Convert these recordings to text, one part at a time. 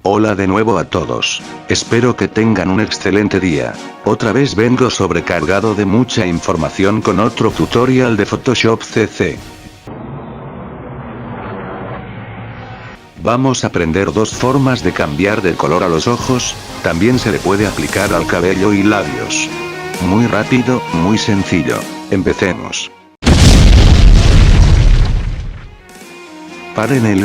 Hola de nuevo a todos. Espero que tengan un excelente día. Otra vez vengo sobrecargado de mucha información con otro tutorial de Photoshop CC. Vamos a aprender dos formas de cambiar de color a los ojos, también se le puede aplicar al cabello y labios. Muy rápido, muy sencillo. Empecemos. Paren el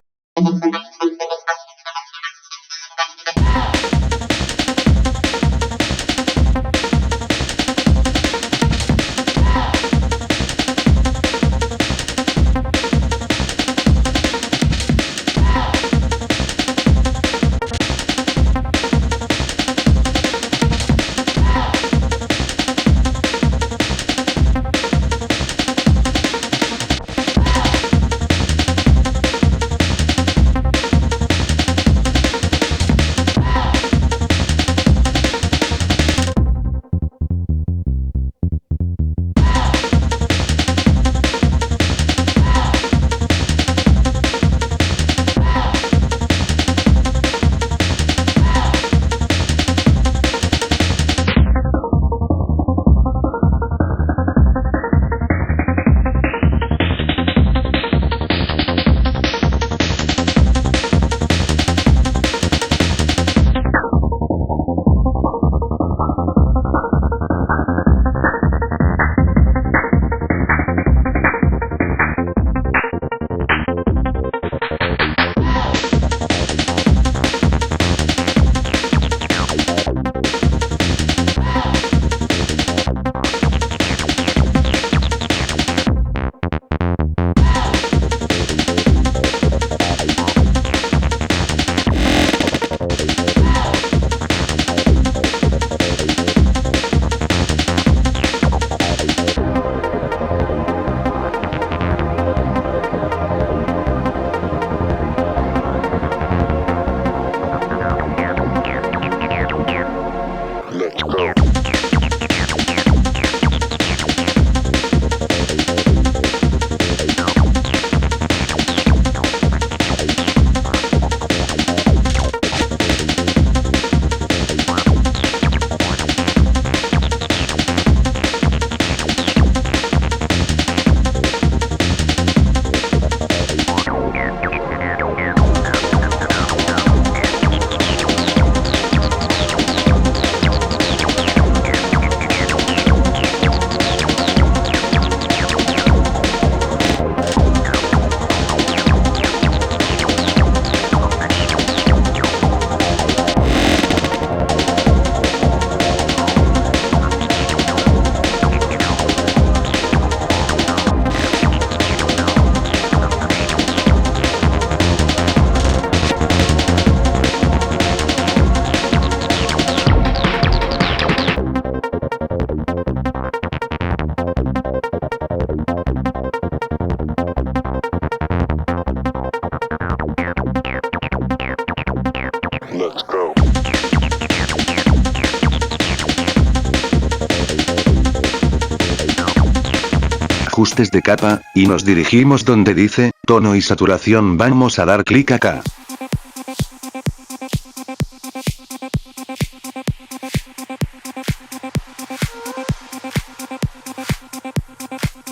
ajustes de capa, y nos dirigimos donde dice, tono y saturación. Vamos a dar clic acá.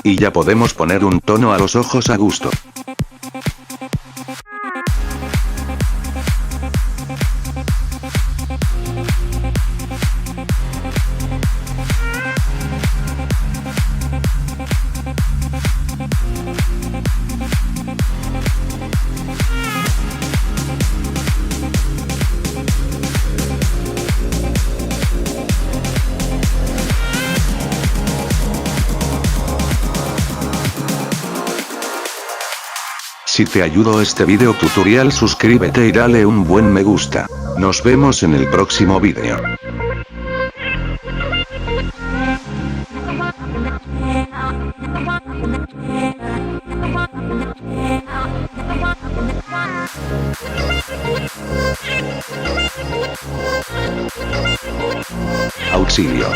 Y ya podemos poner un tono a los ojos a gusto. Si te ayudó este video tutorial, suscríbete y dale un buen me gusta. Nos vemos en el próximo video. Auxilio.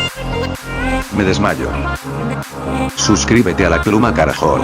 Me desmayo. Suscríbete a la pluma carajo.